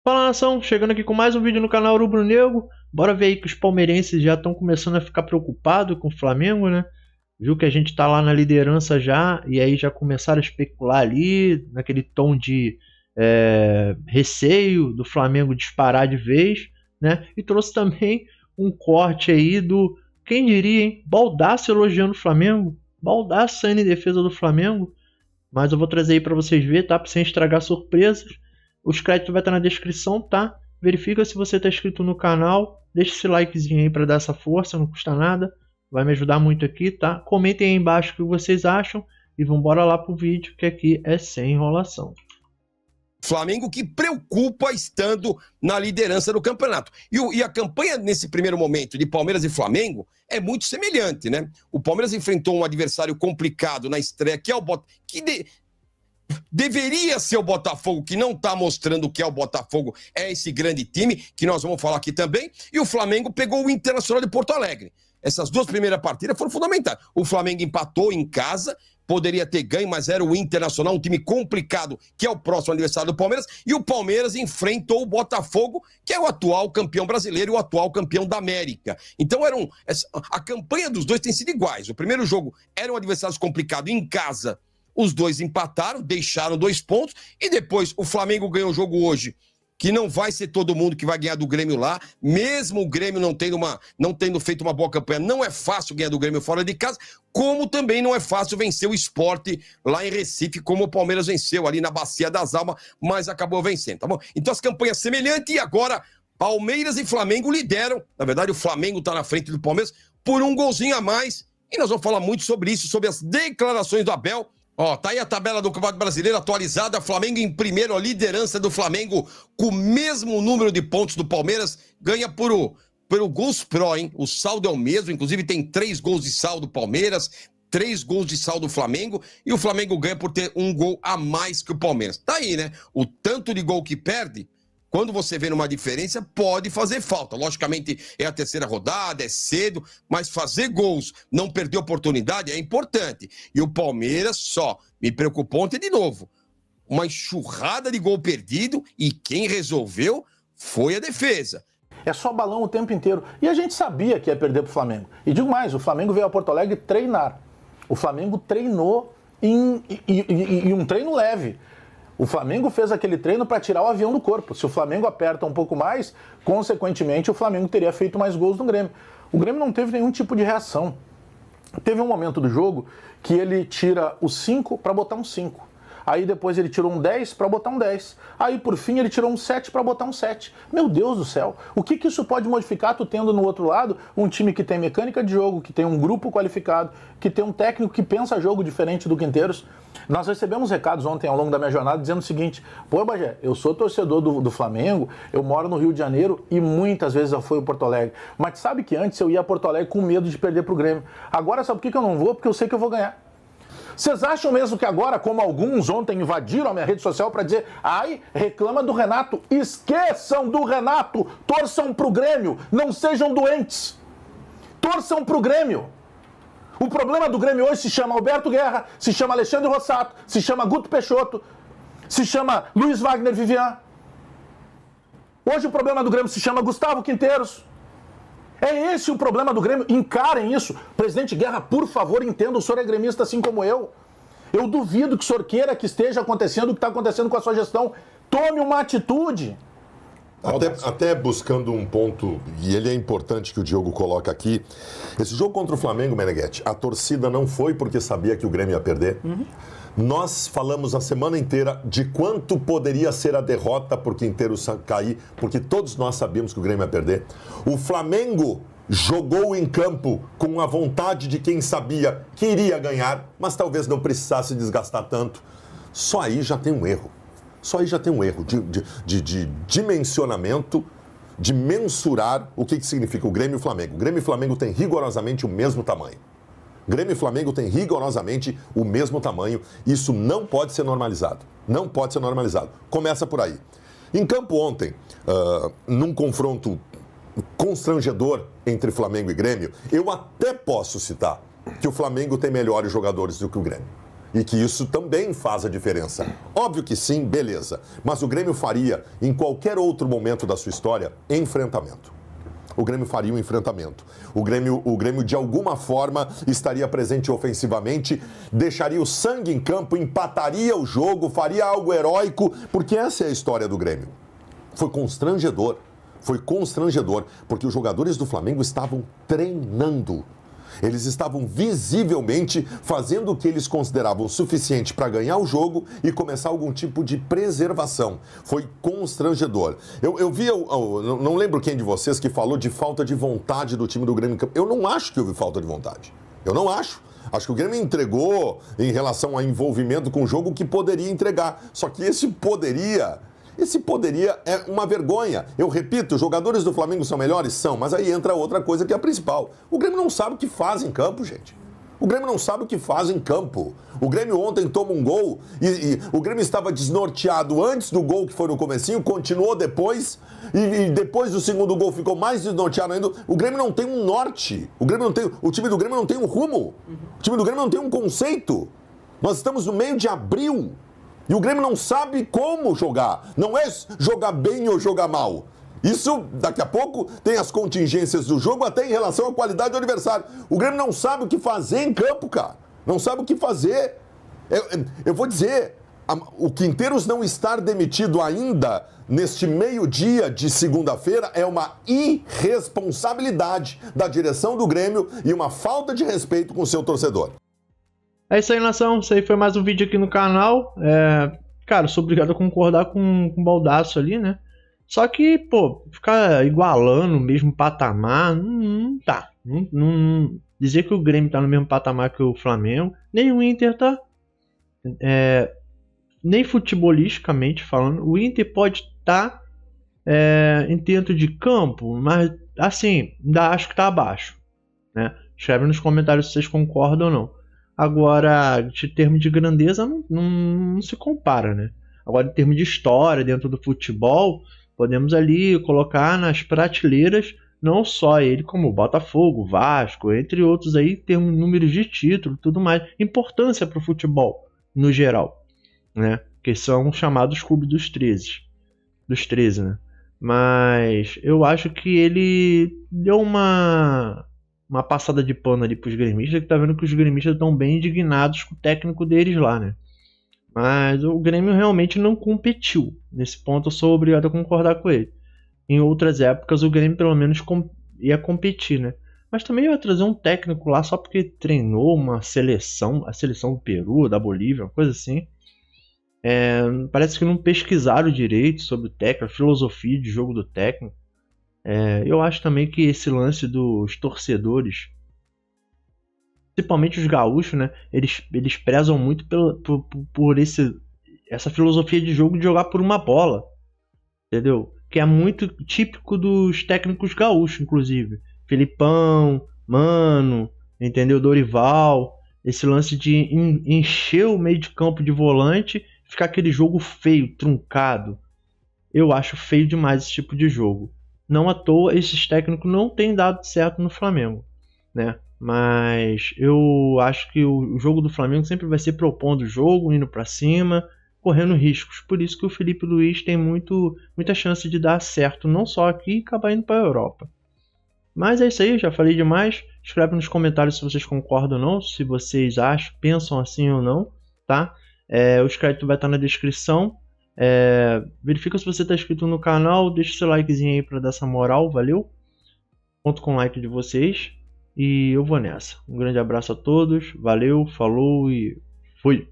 Fala, nação, chegando aqui com mais um vídeo no canal Rubro Negro. Bora ver aí que os palmeirenses já estão começando a ficar preocupados com o Flamengo, né? Viu que a gente tá lá na liderança já, e aí já começaram a especular ali, naquele tom de receio do Flamengo disparar de vez, né? E trouxe também um corte aí do, quem diria, hein? Baldassi elogiando o Flamengo, Baldassi saindo em defesa do Flamengo. Mas eu vou trazer aí pra vocês verem, tá? Pra sem estragar surpresas. Os créditos vai estar na descrição, tá? Verifica se você está inscrito no canal. Deixa esse likezinho aí para dar essa força, não custa nada. Vai me ajudar muito aqui, tá? Comentem aí embaixo o que vocês acham. E vambora lá pro vídeo, que aqui é sem enrolação. Flamengo que preocupa estando na liderança do campeonato. E a campanha nesse primeiro momento de Palmeiras e Flamengo é muito semelhante, né? O Palmeiras enfrentou um adversário complicado na estreia, que é o deveria ser o Botafogo, que não está mostrando o que é o Botafogo, é esse grande time, que nós vamos falar aqui também, e o Flamengo pegou o Internacional de Porto Alegre. Essas duas primeiras partidas foram fundamentais. O Flamengo empatou em casa, poderia ter ganho, mas era o Internacional, um time complicado, que é o próximo adversário do Palmeiras, e o Palmeiras enfrentou o Botafogo, que é o atual campeão brasileiro e o atual campeão da América. Então a campanha dos dois tem sido iguais. O primeiro jogo era um adversário complicado em casa, os dois empataram, deixaram 2 pontos, e depois o Flamengo ganhou o jogo hoje, que não vai ser todo mundo que vai ganhar do Grêmio lá, mesmo o Grêmio não tendo feito uma boa campanha, não é fácil ganhar do Grêmio fora de casa, como também não é fácil vencer o Sport lá em Recife, como o Palmeiras venceu ali na Bacia das Almas, mas acabou vencendo, tá bom? Então as campanhas semelhantes, e agora Palmeiras e Flamengo lideram, na verdade o Flamengo tá na frente do Palmeiras por um golzinho a mais, e nós vamos falar muito sobre isso, sobre as declarações do Abel. Ó, tá aí a tabela do Campeonato Brasileiro atualizada, Flamengo em primeiro, a liderança do Flamengo com o mesmo número de pontos do Palmeiras, ganha pelo gols pró, hein? O saldo é o mesmo, inclusive tem 3 gols de saldo do Palmeiras, 3 gols de saldo do Flamengo, e o Flamengo ganha por ter 1 gol a mais que o Palmeiras. Tá aí, né? O tanto de gol que perde, quando você vê numa diferença, pode fazer falta. Logicamente, é a terceira rodada, é cedo, mas fazer gols, não perder oportunidade é importante. E o Palmeiras só me preocupou ontem de novo. Uma enxurrada de gol perdido, e quem resolveu foi a defesa. É só balão o tempo inteiro. E a gente sabia que ia perder pro Flamengo. E digo mais, o Flamengo veio a Porto Alegre treinar. O Flamengo treinou em um treino leve. O Flamengo fez aquele treino para tirar o avião do corpo. Se o Flamengo aperta um pouco mais, consequentemente o Flamengo teria feito mais gols no Grêmio. O Grêmio não teve nenhum tipo de reação. Teve um momento do jogo que ele tira o 5 para botar um 5. Aí depois ele tirou um 10 para botar um 10. Aí por fim ele tirou um 7 para botar um 7. Meu Deus do céu, o que isso pode modificar tu tendo no outro lado um time que tem mecânica de jogo, que tem um grupo qualificado, que tem um técnico que pensa jogo diferente do Quinteiros? Nós recebemos recados ontem ao longo da minha jornada dizendo o seguinte: pô, Bagé, eu sou torcedor do Flamengo, eu moro no Rio de Janeiro e muitas vezes eu fui a Porto Alegre. Mas sabe que antes eu ia a Porto Alegre com medo de perder pro Grêmio. Agora sabe por que eu não vou? Porque eu sei que eu vou ganhar. Vocês acham mesmo que agora, como alguns ontem invadiram a minha rede social para dizer, ai, reclama do Renato, esqueçam do Renato, torçam pro Grêmio, não sejam doentes, torçam pro Grêmio. O problema do Grêmio hoje se chama Alberto Guerra, se chama Alexandre Rossato, se chama Guto Peixoto, se chama Luiz Wagner Vivian. Hoje o problema do Grêmio se chama Gustavo Quinteiros. É esse o problema do Grêmio, encarem isso. Presidente Guerra, por favor, entenda, o senhor é gremista assim como eu. Eu duvido que o senhor queira que esteja acontecendo o que está acontecendo com a sua gestão. Tome uma atitude. Até buscando um ponto, e ele é importante que o Diogo coloca aqui, esse jogo contra o Flamengo, Meneghetti, a torcida não foi porque sabia que o Grêmio ia perder. Nós falamos a semana inteira de quanto poderia ser a derrota por Quinteiros cair, porque todos nós sabíamos que o Grêmio ia perder. O Flamengo jogou em campo com a vontade de quem sabia que iria ganhar, mas talvez não precisasse desgastar tanto. Só aí já tem um erro. Só aí já tem um erro de dimensionamento, de mensurar o que significa o Grêmio e o Flamengo. O Grêmio e o Flamengo têm rigorosamente o mesmo tamanho. Grêmio e Flamengo têm rigorosamente o mesmo tamanho. Isso não pode ser normalizado. Não pode ser normalizado. Começa por aí. Em campo ontem, num confronto constrangedor entre Flamengo e Grêmio, eu até posso citar que o Flamengo tem melhores jogadores do que o Grêmio. E que isso também faz a diferença. Óbvio que sim, beleza. Mas o Grêmio faria, em qualquer outro momento da sua história, enfrentamento. O Grêmio faria um enfrentamento. O Grêmio, de alguma forma, estaria presente ofensivamente, deixaria o sangue em campo, empataria o jogo, faria algo heróico, porque essa é a história do Grêmio. Foi constrangedor, porque os jogadores do Flamengo estavam treinando. Eles estavam visivelmente fazendo o que eles consideravam suficiente para ganhar o jogo e começar algum tipo de preservação. Foi constrangedor. Eu vi, não lembro quem de vocês que falou de falta de vontade do time do Grêmio. Eu não acho que houve falta de vontade. Eu não acho. Acho que o Grêmio entregou, em relação a envolvimento com o jogo, o que poderia entregar. Só que esse poderia é uma vergonha. Eu repito, os jogadores do Flamengo são melhores? São, mas aí entra outra coisa que é a principal. O Grêmio não sabe o que faz em campo, gente. O Grêmio não sabe o que faz em campo. O Grêmio ontem toma um gol e o Grêmio estava desnorteado antes do gol, que foi no comecinho, continuou depois e depois do segundo gol ficou mais desnorteado ainda. O Grêmio não tem um norte. O time do Grêmio não tem um rumo. O time do Grêmio não tem um conceito. Nós estamos no meio de abril. E o Grêmio não sabe como jogar. Não é jogar bem ou jogar mal. Isso, daqui a pouco, tem as contingências do jogo até em relação à qualidade do adversário. O Grêmio não sabe o que fazer em campo, cara. Não sabe o que fazer. Eu vou dizer, o Quinteiros não estar demitido ainda neste meio-dia de segunda-feira é uma irresponsabilidade da direção do Grêmio e uma falta de respeito com o seu torcedor. É isso aí, nação. Isso aí foi mais um vídeo aqui no canal. Cara, sou obrigado a concordar com o Baldasso ali, né? Só que, pô, ficar igualando o mesmo patamar, não tá. Dizer que o Grêmio tá no mesmo patamar que o Flamengo, nem o Inter tá. Nem futebolisticamente falando. O Inter pode estar em dentro de campo, mas, assim, ainda acho que tá abaixo, né? Escreve nos comentários se vocês concordam ou não. Agora, de termo de grandeza, não se compara, né? Agora, em termos de história dentro do futebol, podemos ali colocar nas prateleiras não só ele, como o Botafogo, Vasco, entre outros aí, termos números de título, tudo mais. Importância para o futebol, no geral, né? Que são chamados clubes dos 13, né? Mas eu acho que ele deu uma passada de pano ali pros gremistas, que tá vendo que os gremistas estão bem indignados com o técnico deles lá, né? Mas o Grêmio realmente não competiu. Nesse ponto eu sou obrigado a concordar com ele. Em outras épocas o Grêmio pelo menos ia competir, né? Mas também ia trazer um técnico lá só porque treinou uma seleção, a seleção do Peru, da Bolívia, uma coisa assim. Parece que não pesquisaram direito sobre o técnico, a filosofia de jogo do técnico. Eu acho também que esse lance dos torcedores, principalmente os gaúchos, né, eles prezam muito por essa filosofia de jogo de jogar por uma bola, entendeu? Que é muito típico dos técnicos gaúchos, inclusive. Filipão, Mano, entendeu? Dorival, esse lance de encher o meio de campo de volante, ficar aquele jogo feio, truncado. Eu acho feio demais esse tipo de jogo. Não à toa, esses técnicos não têm dado certo no Flamengo, né? Mas eu acho que o jogo do Flamengo sempre vai ser propondo o jogo, indo para cima, correndo riscos. Por isso que o Felipe Luiz tem muita chance de dar certo, não só aqui, e acabar indo para a Europa. Mas é isso aí, já falei demais. Escreve nos comentários se vocês concordam ou não, se vocês pensam assim ou não, tá? O crédito vai estar na descrição. Verifica se você está inscrito no canal, deixa seu likezinho aí para dar essa moral, valeu? Conto com o like de vocês e eu vou nessa. Um grande abraço a todos, valeu, falou e fui!